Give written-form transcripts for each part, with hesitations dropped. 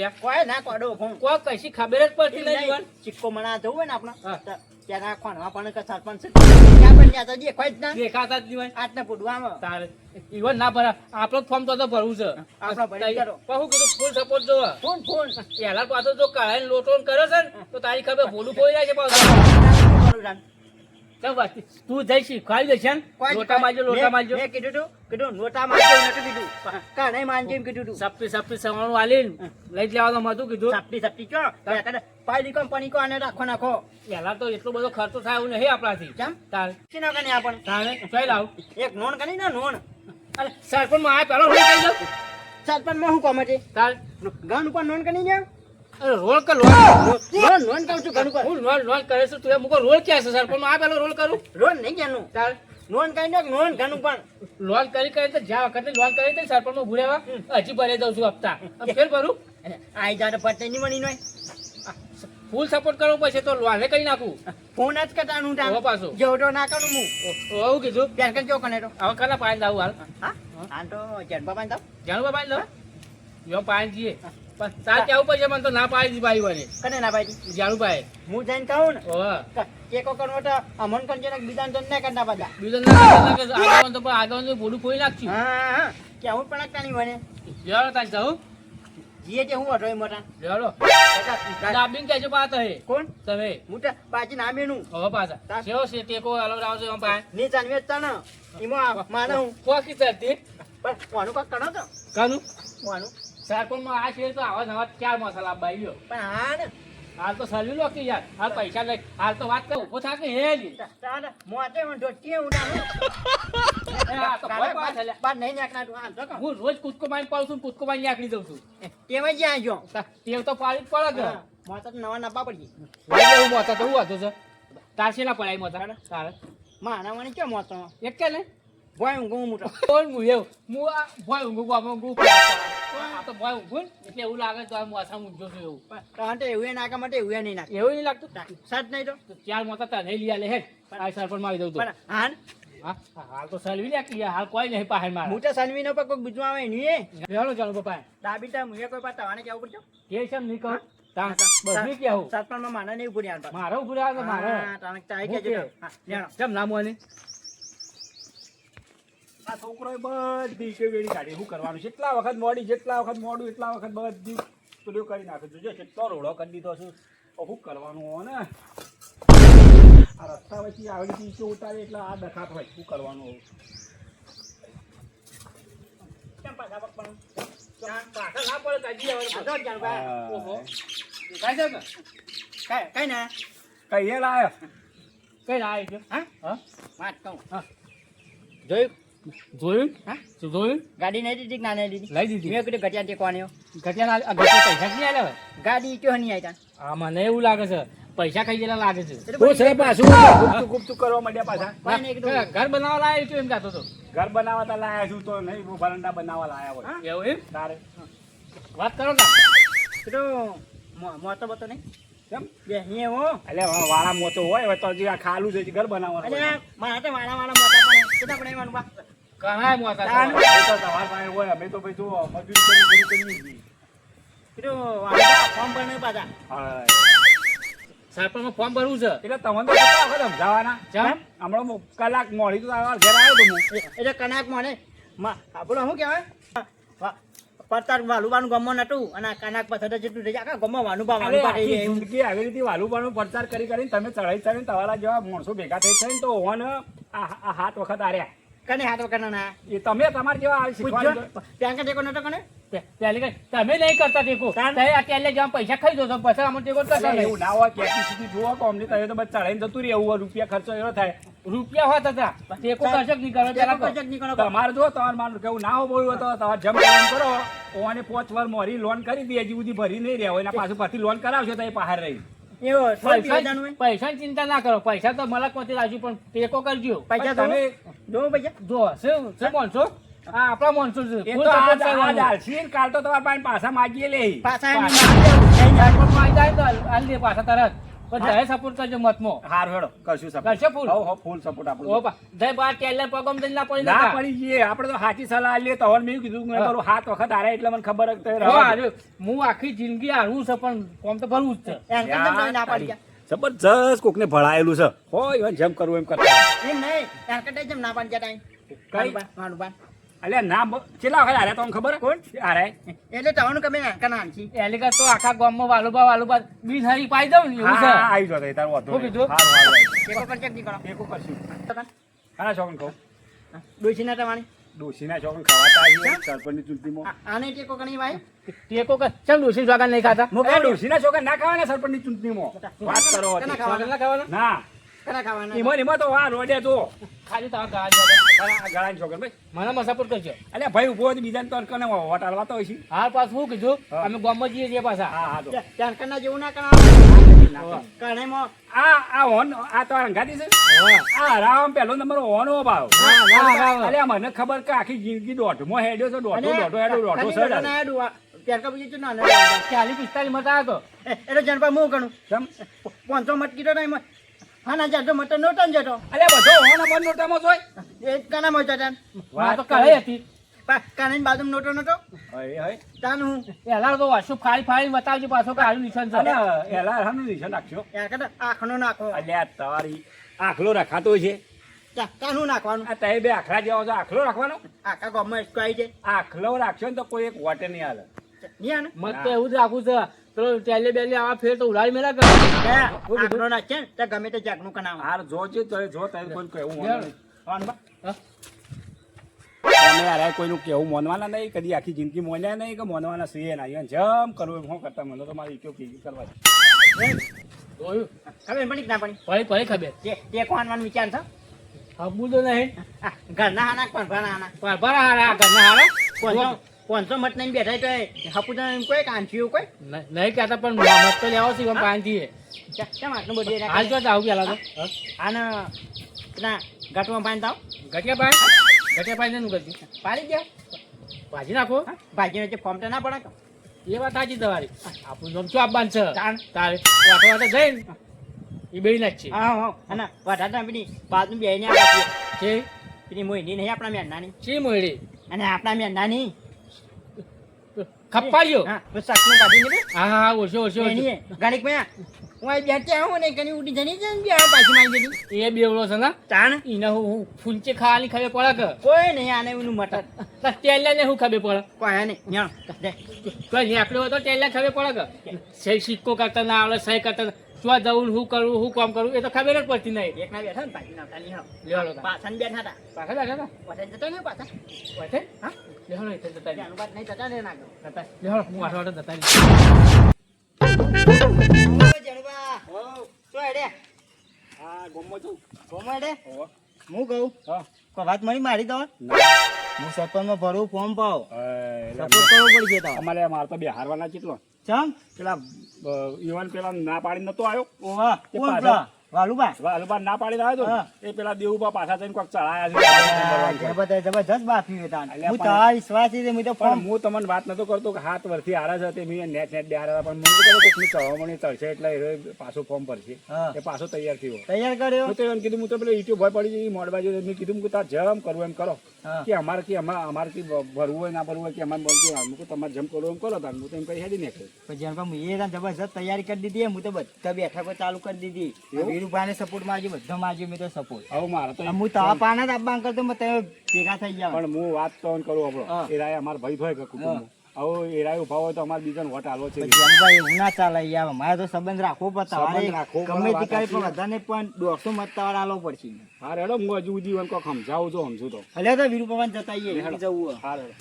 યાર કોઈ ના કોડો ફોન કોઈ કશી ખબર જ પડતી નહીં જીવન સિક્કો મના જવું હોય ને આપણે હા. ત્યાં નાખવાનો પણ કે સરપંચ ત્યાં પણ ત્યાં તો દેખાય જ ના દેખાતા જ નહીં હોય આટને પૂડવામાં તારે ઈવન ના ભરા આપણો જ ફોર્મ તો ભરવું છે આપણો ભરી કરો. કહું કીધું ફૂલ સપોર્ટ જોવે ફોન ફોન પહેલા પાછો જો કાળાને લોટોન કરે છે ને તો તારી ખબર ભોલું પોઈ જાય છે પાછું કરું જાણ. કેમ વાત તું જઈ શીખવાડી દેશે ને કોઈ લોટા મારજો લોટા મારજો મેં કીધું લોટા મારજો નતું કીધું કાણે માનજો એમ કીધું તું સપ્પી સવાણું આલીને લઈ જ લેવાનું મતું કીધું સપટી સપટી કયો પાડી કો પની કો આને રાખો નાખો પહેલા તો એટલો બધો ખર્ચો થાય એવું નહીં આપણાથી કેમ તારે શીના કને આપણ તારે જોઈ લાવ એક નોન કની ના નોન અરે સરપંચ માં આ પેલો રોલ કહી દઉં સરપંચ માં હું કોમે છે તારે ગન ઉપર નોન કની જા અરે રોલ કર રોલ નોન નોન કહું છું ગન ઉપર હું રોલ કરે છે તું મુકો રોલ ક્યાં છે સરપંચ માં આ પેલો રોલ કરું રોન નહીં જાનું તારે નોન કઈ નાખ નોન ગન ઉપર લોન કરી તો જ્યાં વખતે લોન કરી તો સરપંચ માં ભૂલેવા હજી ભરી દઉં છું હપ્તા ફેર ભરું આઈ જા પતે નહીં મળી નોય ફૂલ સપોર્ટ કરવો પડશે તો લોને કરી નાખું ફોન જ કટાનું તા હવે પાછું જેવડો ના કરું હું એવું કીધું પ્યાર કર જો કને તો હવે કલા પાણી લાવું હાલ હા આ તો જડબા બાંધો જાણું બાબા લો યો પાણી જઈએ પણ તાર કેવું પડશે મને તો ના પાડી દી ભાઈ વને કને ના ભાઈ જાણું ભાઈ હું જઈને કહું ને ઓહ કેકો કરવો તો અમન કંજે ને બીજા જણ ના કરતા બધા બીજો ના કે આગળ તો પણ આગળ બોલું કોઈ નાખશું હા હા કેવું પણ કાની બને લેવડો તાન જાઉં જીએ જે હું હતો એ મોટા લેવડો દાબીન કેજો પાત હે કોણ તમે મોટા બાજી નામેનું હવે પાછા કેવો છે ટેકો અલગ રાવજો એમ પાય ની જાનવે તને ઈમો માને હું કોકી ચડતી પણ કોનું કાક કરો તો કાનું કોનું સરપંચ માં આ છે તો આવા નવા ચાર મસાલા બાઈયો પણ હા ને હાલ તો સલ્યું લો કે યાર હાલ પૈસા લઈ હાલ તો વાત કર ઉભો થા કે હે લી તાને મોતે હું ઢોટી હું ના આ તો ભય પાસ હલે બાર નહીં નાખના તું હા તો હું રોજ કૂદકો મારી પાડું છું કૂદકો મારી નાખી દઉં છું તેમાં જ્યાં જો તેલ તો પાડી જ પડે કે મોતા નવા નાપા પડી ભાઈ એવું મોતા તો હું હતો છે તારસેલા પડાય મોતા તારે માના મને કેમ મોતો એક કે ને ભોય ઊંઘું મોટો કોણ હું એવું હું આ ભોય ઊંઘું ગામમાં ઊંઘું આ તો ભોય ઊંઘું એટલે એવું લાગે તો આ મોથા ઊંઘજો છું એવું તો એવું નાખા માટે એવું નહીં નાખે એવું નહીં લાગતું સાચ નહીં તો ચાર મોતા તને લઈ આલે હેડ આ સરપંચ માં આવી દઉં તો પણ હાન હા હાલ તો સલવી લે કે હાલ કોઈ નહીં પાહે મારે મોટા સાનવી નો પર કોઈ બીજું આવે નહીં ચાલો ચાલો પપ્પા ડાબી તા મુએ કોઈ પાતા વાને કેવું પડજો કે છે નહીં કહું તાં બસ કેવું સરપંચ માં માના નહીં ઉભું યાર મારો ઉભું રહ્યા તો મારો હા તાણે ચાઈ કેજો હા લેણો કેમ નામ હોય આ છોકરોએ બધી કેવેડી કાઢી શું કરવાનું જેટલા વખત મોડી જેટલા વખત મોડું એટલા વખત બધી પેલું કરી નાખે જોજો કેટલો રોડો કરી દીધો છે શું કરવાનું હોય ને આ રસ્તા વચ્ચે આગળ પીછે ઉતારે એટલે આ દખાત હોય શું કરવાનું હોય કેમ પાછા પકવાનું પાછા ના પડે કાઢી આ તો જાણ ભાઈ ઓહો કાઈ છે ને કઈ ના કઈ લાયો કઈ ના આવી ગયો હા હા વાત કહું હા જોયું જોયું હા શું જોયું ગાડી નહીં દીધી કે ના નહીં દીધી લઈ દીધી મેં કીધું ઘટિયા ટેકવાની ઘટિયા પૈસા જ નહીં આલ્યા હવે ગાડી ક્યો નહીં આવી હા મને એવું લાગે છે પૈસા ખાઈ ગયેલા લાગે છે શું છે પાછું ગુપચું ગુપચું કરવા માંડ્યા પાછા ઘર બનાવવા લાયા છું એમ કહેતો હતો ઘર બનાવવા તો લાયા છું તો નહીં વરંડા બનાવવા લાયા હોય એવું એમ તારે વાત કરો ને કીધું મોતો બતો નહીં કેમ બે અહીંયા હો એટલે વાળા મોટો હોય હવે તો હજી આ ખાલું છે ઘર બનાવવાનું અરે મારા તો વાળા મોટા પણ કેટલા બનાવવાનું બા કણાય મોટા તાન. તમારા. એ તો તમારા પાસે હોય અમે તો ભાઈ જો મજૂરી કરી પૂરી કરી કીધું વાળા ફોર્મ ભરને પાછા હા સરપંચમાં ફોર્મ ભરવું છે એટલે તમને તો કેટલા વખત સમજાવવાના કેમ? હમણાં કલાક મોડી તો તમારા ઘેર આવ્યો તો હું એટલે કનાક મને આપણો શું કહેવાય પડતાર વાલુબાનું ગમો નતું અને આ કનાક પથર જેટલું થઈ જાય આખા ગમો વાલુબા અરે વાલુબા થઈ આખી જાય એવું. જિંદગી આવી રીતે વાલુબાનો પ્રચાર કરી કરીને તમે ચડાઈ ચડીને તમારા જેવા માણસો ભેગા થઈ થઈને તો ઓન આ હાથ વખત આર્યા કને હાથ વગર ના એ તમે તમારા જેવા આ શીખવાડી દો. ત્યાં કે ટેકો નતો કને પહેલી કઈ તમે નહીં કરતા ટેકો તમે અત્યારે જેમ પૈસા ખાઈ દો છો પછી આમાં ટેકો કરતા અરે નહીં. એવું ના હોય કેપેસિટી જુઓ કે અમને તમે તો બસ ચડાઈને જતું રહે એવું રૂપિયા ખર્ચો એવો થાય રૂપિયા હોત હતા ટેકો કરશો કે નહીં કરો પેલા કહો. પ્રોજેક્ટ નીકળો તમારે જો તમારે માનું કેવું ના હોય તો તમારે જમ કરો ઓને 5 વાર મોરી લોન કરી દે હજી સુધી ભરી નહીં રહ્યા હોય એના પાછું પાછી લોન કરાવશો તો એ બહાર રહી એવો પૈસાની ચિંતા ના કરો પૈસા તો મલકમાંથી લાવજો પણ ટેકો કરજો પૈસા તમે દો પૈસા જો શું માણસો આ આપણા માણસો છે એ ફૂલ તો support આજ કરવાનું. આલસી ને કાલ તો તમારા પાસે પાછા માગીએ લે પાછા સરપંચમાં આવી જાય તો હાલ દે પાછા તરત પણ જય સપોર્ટ કરજો મતમાં. હારું હેડો કરશું support. કરશો full? હો હો ફૂલ સપોર્ટ આપણો. ઓ બા જય બાર ટેલર પગમ દઈને ના પડી ના નકા. પડી જઈએ આપણે તો સાચી સલાહ આલીએ તો હવે મેં કીધું મેં કરું 7 વખત હારે એટલે મને ખબર હતી હો, હારું. હું આખી જિંદગી હારું છે પણ કોમ તો ભરવું જ છે. એમ કેમ તમે ના પાડી ગયા? જબરજસ્ત કોકને ભળાયેલું છે હોય ઈવન જેમ કરવું એમ કરતા એમ નહીં એમ કરતા જેમ ના પાડી ગયા કઈ? મારું અલ્યા ના કેટલા વખત હારે તમને ખબર કોણ હારે એટલે તમારું કમે ના કના આંચી એલી કર તો આખા ગામમાં વાલુબા બીજ હરી પાઈ દઉં ને એવું છે. હા આવી જતો તારું વાંધો શું નહીં. કીધું? હારું, હારું, હારું. ટેકો પર ચેક નહીં કરો ટેકો કરશું આના છોકન કહું ડોસી ના તમારી ડોશીના છોકન ખવાતા આવીએ સરપંચની ચૂંટણીમાં આને ટેકો કણી ભાઈ ટેકો કર ચમ ડોસી સ્વાગત નહીં ખાતા. એ ડોશીના છોકરા ના ખાવાના સરપંચની ચૂંટણીમાં વાત કરો કના હતી. સ્વાગત ના ખાવાના? ના કના ખાવાના એમાં તો વા રોડે તો ખાલી તમારા ગાળ જાગે. ગળાની છોકર ભાઈ મને સપોર્ટ કરજો. અલ્યા ભાઈ ઉભો હોય તો બીજાને તો કને વોટ આલવાતો હોય છે હાલ પાછું શું કીધું હા. અમે ગામમાં જઈએ છીએ પાછા. હા હા તો ત્યાં કના જેવું ના કણા કણેમાં આ હોન આ તો અંગાતી છે આ રામ પહેલો નંબર હોનો ભાવ ના. અલ્યા મને ખબર કે આખી જિંદગી દોઢમાં હેડ્યો છે દોઢો સર ત્યાર કા પૂછ્યું ના 40-45 મત આવ્યો તો. એટલે જનપા હું ગણું કેમ 500 મત કીધો નહીં હા ના જાતો મત નોટો ને જતો અલ્યા બધો હોનો બંધ નોટામાં જોઈ એ કના માં જતા વાત તો કરાઈ હતી. કાની બાજુ નોટો નતો હય હય તાન હું એલા તો વાસુ ફાડી બતાવજો પાછો કે આનું નિશાન છે. અલ્યા એલા હાનું નિશાન નાખશો યાર કદા આખનો નાખો અલ્યા તારી આખલો રખાતો છે કાનું નાખવાનું આ તય બે આખલા જેવો છે આખલો રાખવાનો આખા ગામમાં એક આવી છે આખલો રાખશો ને તો કોઈ એક વોટે નહીં હાલે નહીં આને મત તો એવું જ રાખવું છે. તો ટેલે બેલે આવા ફેર તો ઉડાડી મેલા કર. આખનો નાખશે ને તો ગમે તે જાગનું કનાવ હાર જોજે તો જો તય કોઈ કહેવું યાર. માનવા હા? તમે યાર કોઈનું કેવું માનવાના નહીં કદી આખી જિંદગી મોન્યા નહીં કે મોનવાના છીએ ના ઈવન જેમ કરવું એમ હું કરતા મને તો મારી ઈચ્છો કીધી કરવા જોયું? ખબર પડી કે ના પડી પડી ખબર. તે કોણવાનો વિચાર છે હબુ તો નહીં. ઘરના હાના કોણ ઘરના હાના પણ બરા હારા ઘરના હારા. 500 મત નહીં બેઠા તો હપુદા કોઈ કાંચ્યું કોઈ નહીં કહેતા પણ મત તો લેવો છે પાણીથી. કેમ આટલું બધું હાલ જો જાવ પેલા તો. આને ના ગાંઠમાં પાણી તાવ ઘટિયા પાણી નું કરજો. પાડી ગયા ભાજી નાખો. ભાજીનો જે ફોર્મ તો ના પડે એ વાત સાચી તમારી. આપણું નામ શું આપવાનું છે તાણ તારે વાટો જઈને એ બે નાખશે. હા હા અને વધારે પેલી બાજુ બેને આપી છે પેલી મોયની નહીં આપણા મેંડાની છે મોયડી અને આપણા મેંડાની ખપ્પાડ્યો. હા તો શાકનું કાઢી ને હા ઓછો એની ગાડીક મેં હું આ બેઠે આવું ને કની ઉડી જની છે ને બે પાછી મારી જતી એ બેવડો છે ને તાણ એને હું ફૂંચે ખાવાની ખબર પડે કોઈ નહીં આને એનું મટર કે તેલ ને શું ખબર પડે. કોઈ હે નહીં યાર દે કોઈ નીકળ્યો હોય તો તેલ ખબર પડે કે સહી સિક્કો કરતા ના આવડે સહી કરતા શું જવું શું કરવું શું કામ કરવું એ તો ખબર જ પડતી નહીં. એક ના બેઠા ને પાછી ના તાલી હા લેવાડો તા. પાછા બેઠા હતા પાછા બેઠા હતા? પાછા જતો ને પાછા વાંચે? હા? લેવાડો એ તો જતા રહી. ત્યાંનું બાદ નહીં જતા ને ના ગયો જતા. લેવાડો, હું વાટો જતા રહી. જણવા શું હેડે હા ગોમમાં છું કોમ હેડે હોવે. હું કહું હા કોઈ વાત મારી મારી દો ના. હું સરપંચમાં ભરું ફોર્મ પાવ એટલે સપોર્ટ કરવો પડશે તો અમારે મારે તો બિહારવાના કેટલો ચમ પેલા ઈવન પેલા ના પાડી નતો આવ્યો ઓવા એ કોણ પાછા- પેલા વાલુબા અલબા ના પાડી આવ્યો હા. તો એ પેલા દેવુબા પાછા જઈને કોક ચડાયા જબરદસ્ત બાફી હતા અલ્યા હું પણ- તારા વિશ્વાસ છે હું તો પણ ફોર્મ હું તમને વાત નતો કરતો કે 7 વર્ષથી હારા છે તે મેં નેટ બેહારા પણ મને તો કોકની ચડવામણી ચડશે એટલે એ પાછું ફોર્મ ભરશે હા. એ પાછો તૈયાર થયો તૈયાર કર્યો હું તો એમ કીધું હું તો પેલો ઈટુ ભય પડી ગઈ મોડ બાજુ મેં કીધું કે તાર જેમ કરવું એમ કરો હા. કે અમારથી ભરવું હોય ના ભરવું હોય કે અમારે બોલતી હું કહું તમારે જેમ કરવું એમ કરો તાર હું તો એમ કઈ હેડી નાખ્યું પછી એમ કહું, એ જબરજસ્ત તૈયારી કરી દીધી હું તો બધા બેઠકો ચાલુ કરી દીધી એવું? વીરુભાઈને સપોર્ટ મારજો બધા મારજો મેં તો સપોર્ટ હવે મારે તો હું તારા પાના જ આપવા કરતો તમે ભેગા થઈ ગયા પણ હું વાત તો એમ કરું આપણો હા. એ રાય અમારા ભાઈ હોય કે કુટુંબ હવે એ રાય ઉભા હોય તો અમારે બીજાને વોટ આલવો છે ભાઈ એવું ના ચાલે યાર મારે તો સંબંધ રાખવો પડે સંબંધ રાખવો પડે, ગમે તે વાત કરી પણ સાચી. બધાને પણ 150 મત તમારે આલવો પડશે હા રેડો હું હજુ સુધી એમ કોક સમજાવું છું સમજુ તો હલે તો વીરુભવન જતા આવીએ હેડો. જવું હોય. હા રેડો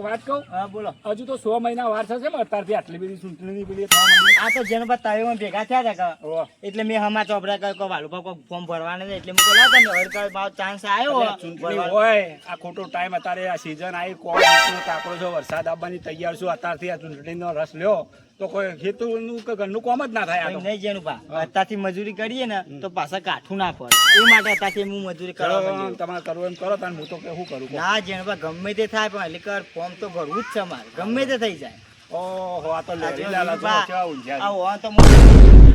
વાત કહું હા બોલો હજુ તો 100 મહિના વાર થશે ને અત્યારથી આટલી બધી ચૂંટણી પેલી થવા માંડી. આ તો જેને બાદ તાવીઓ ભેગા થયા હતા કે ઓહ. એટલે મેં હમા ચોપડા કહ્યું વાલુભા કોઈ ફોર્મ ભરવાના છે એટલે મેં બોલા તમે હરકર મારો ચાન્સ આવ્યો એટલે ચૂંટણી હોય આ ખોટો ટાઈમ અત્યારે આ સીઝન આવી કોવિડનો તાપડો છો વરસાદ આવવાની તૈયાર છું અત્યારથી આ ચૂંટણીનો રસ લ્યો તો કોઈ ખેતરનું કે ઘરનું કામ જ ના થાય આ તો. નહીં જેનું બા અત્યારથી મજૂરી કરીએ ને તો પાછા કાઠું ના પડે એ માટે અત્યારથી હું મજૂરી કરવા ચલો, માંડ્યો. તમારે કરવું એમ કરો તાન હું તો કે શું કરું કહો. ના જેનું બા ગમે તે થાય પણ એટલે કર ફોર્મ તો ભરવું જ છે મારે ગમે તે થઈ જાય ઓહો આ તો આ લેરી જો લાલા જો બા, કેવા ઊંઝ્યા આ ઓન તો હું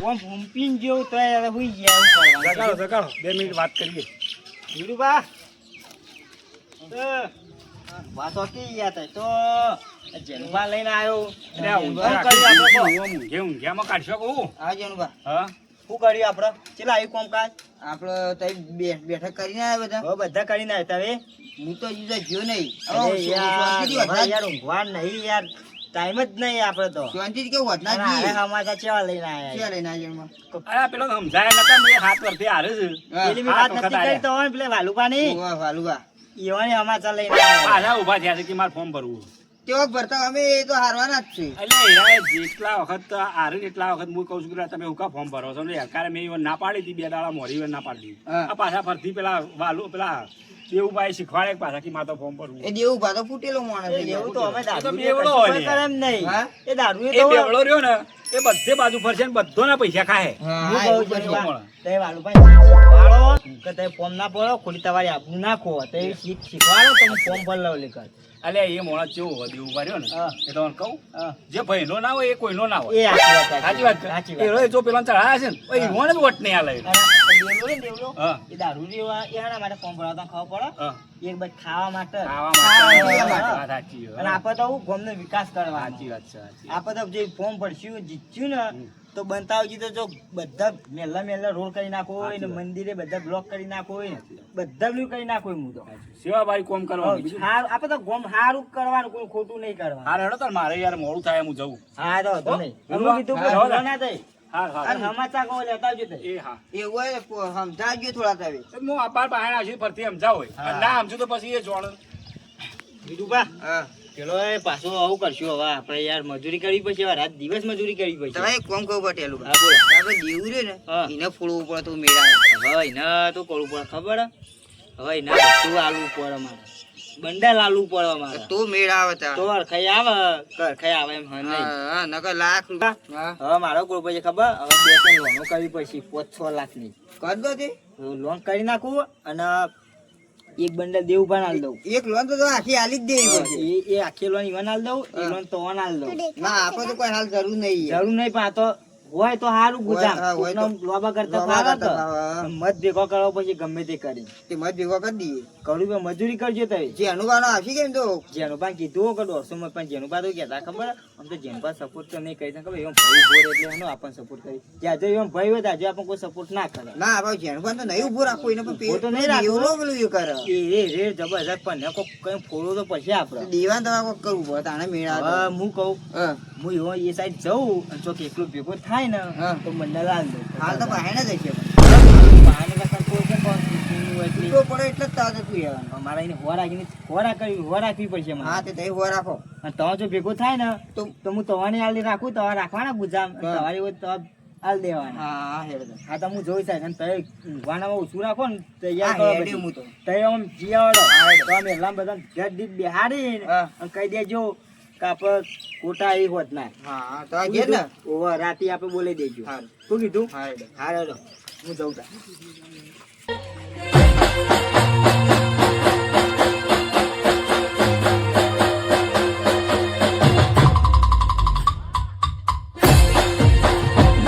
ઓમ ભૂંપીને જેવું તોય હવે હુઈ ગયા એવું છે. કરવાનું. જગાડો 2 મિનિટ વાત કરીએ. ધીરુભા, વાત હોતી ગયા તા તો જેનુભા લઈને આવ્યો. એટલે આ જેનુભા ઊંઝ્યા શું કર્યું આપણે કહો? ઊંઘ્યામાં કાઢશો કહું હા જેનુભા, હા શું કર્યું આપણે? ચેલા આવ્યું કામકાજ? આપડે તઈ બેઠક કરીને આવ્યા બધા. હવે બધા કરીને આવ્યા તા હવે. હું તો હજુ તો જ્યો નહીં. અરે હવે યાર, શાંતિથી હવે વધના- યાર ઊંઘવા નહીં યાર, ટાઈમ જ નહીં આપણે તો. શાંતિથી કેવું વધના અને જઈએ. હવે સમાચાર ચેવા લઈને આવ્યા? ક્યાં લઈને આવ્યા એમાં? અરે પેલો સમજાયા નતા મેં હાથ વર્ષે હારે છે હા. પેલી મેં હા, વાત તો નથી કરી તો હોય ને પેલા વાલુપાની. ઓવા વાલુગા. ઈવાને સમાચાર લઈને આવ્યા. પાછા ઊભા થયા છે કે મારે ફોર્મ ભરવું તેઓ ભરતા અમે એ તો હારવાના જ છે. એટલે યાર જેટલા વખત હારે ને એટલા વખત હું કહું છું કે તમે હું કા ફોર્મ ભરો છો ને યાર મેં ઈવન ના પાડી હતી 2 દાડા મોરી ઈવન ના પાડી હા. આ પાછા ફરતી પેલા વાલુ પેલા દેવુભાઈ શીખવાડે પાછા કે મારે તો ફોર્મ ભરવું એ દેવું ભાતો ફૂટેલો માણસ છે. એવું તો અમે એ તો દારૂ બેવડો કશું હોય પણ ને. કરે એમ નહીં. હા? એ દારૂ એ બેવડો રહ્યો ને એ બધે બાજુ ફરશે ને બધોના પૈસા ખાય હા, હું હા, કહું એવું છું બધું. એવા, તે વાલુભાઈ શીખવાડો કે તે ફોર્મ ના ભરો, ખોટી તમારી આબરૂ નાખો, તે શીખવાડો તો હું ફોર્મ ભરી લઉં લેકર. અલે એ મોણસ કેવો હોય દેવુભાઈ રહ્યો ને હા. એ તમને કહું હા. જે ભાઈનો ના હોય એ કોઈનો ના હોય એ સાચી વાત સાચી એ રોય જો પેલા ચઢાયા છે ને એ ઈવોને જ વોટ નહીં આલે દેવલો ને દેવલો, હા એ દારૂ જેવા એના માટે ફોર્મ ભરાવતા ખબર પડે. હા એક બાજુ ખાવા માટે, ખાવા ખાવા માટે માટે. વાત સાચી અને આપણે તો ગામનો વિકાસ કરવાનો. સાચી વાત છે સાચી આપણે તો જે ફોર્મ ભરશું જીત્યું ને તો બનતાવજી તો જો બધા મેલા રોડ કરી નાખો હોય ને મંદિરે બધા બ્લોક કરી નાખો હોય ને બધા બ્લુ કરી નાખો હોય. હું તો સેવાભાઈ કોમ કરવાનું બીજું આપણે તો ગોમ સારું કરવાનું, કોઈ ખોટું નહીં કરવાનું. હાર હેડો તાર મારે યાર મોડું થાય હું જઉં હા તો વાંધો નહીં. હો? હું કીધું કે હા, ભૂલો ના થાય. હાર હાર અને સમાચાર કહો લેતા આવજો તે. એ હા એવું હોય ને, સમજાવજો થોડા તમે. તો હું અપાર બહાર આવશું ફરતી સમજાવ હોય અને ના સમજુ તો પછી એ જોડ બીજું બા, હા. પેલો એ પાછો આવું કરશું હવે આપણે યાર, મજૂરી કરવી પડશે હવે, રાત દિવસ મજૂરી કરવી પડશે. તમે એક કામ કહું પટેલું. હા, બોલો. આપણે દેવું રહ્યું ને હા. એને ફોડવું પડે તો મેળા આવે. હવે એના તો કરવું પડે ખબર હે? હવે એના બધું આલવું પડે મારે, બંડલ આલવું પડે મારે, તો મેળા આવે તો ત્યાં. અરખાઈ આવે કરખાઈ આવે એમ હન નહીં. હા, હા, નકર લાખ રૂપિયા. હા. હવે મારો કોઈ પછી ખબર, હવે 2-3 લોનો કરવી પડશે 5-6 લાખની. કર દો તે. લોન કરી નાખું અને એક બંડલ દેવું પણ આલ દઉં. એક લોન તો આખી હાલી જ દેવી પડશે. એ આખી લોન ઈવન આલ દઉં, એ લોન તો ઓન આલ દઉં. ના આપણે તો કોઈ હાલ જરૂર નહીં. જરૂર નહીં, પણ આ તો હોય તો સારું ગુજામ. હા, હોય તો. કોકનો લોબા કરતા લોબા ફાવે કરતા તો. ફાવે. મત ભેગો કરવો પછી ગમે તે કરી તે મત ભેગો કરી દઈએ. કરું તો મજૂરી કરજો તમે. જે અનુભાવ આવશે કેમ તો જેનુભા કીધું કે 150 માં, પણ જેનુભા તો કહેતા ખબર આમ તો જેનુભા સપોર્ટ તો નહીં કરી ખબર, એમ ભાઈ બોર એટલે એનો આપણને સપોર્ટ કરી. જ્યાં જો એમ ભાઈ હોય ત્યાં જો આપણને કોઈ સપોર્ટ ના કરે. ના આપણે જેનું તો નહીં ઉભું રાખવું એને પણ ઉભો તો નહીં રાખવું. એવડો પેલું એ કરે. એ રે જબરજસ્ત, પણ કોક કઈ ફોડો તો પછી આપણે. દીવાન તમારે કોક કરવું પડે તાણે મેળા આવે. હવે હું કહું, હા. હું એવો એ સાઈડ જઉં અને ચોક એકલો ભેગો થાય ને હા. તો મને લાલ દઉં. હાલ તો બહાને જ છે. બહાને કરતા કોઈ છે પણ કીધું એટલી. ઉભો પડે એટલે જ તારે તું હેવાનું. મારા એને હોવા રાખવી પડશે મારે. હા તે તઈ ઉભો રાખો. અને તમારે જો ભેગો થાય ને તો તો હું તમારી હાલ રાખું, તમારે રાખવાના ગુજામ, હા. તમારી હોય તો હાલ દેવાના. હા હા હેડ દે. હા તો હું જોઈ સાહેબ, અને તમે ઊંઘવાનામાં ઓછું રાખો ને હા તૈયાર કરો હેડ્યું પછી. હું તો. તમે આમ જીયાવડો તો આમ એલામ બધા ઘર દીઠ બેહાડીને હા. અને કહી દેજો કે આપણે ખોટા એ હોત ના. હા હા તો આ ઘેર ને. ઓવા રાતે આપણે બોલી દેજો. હારું. શું કીધું? હા હેડ. હા હેડો. હું જઉં તા.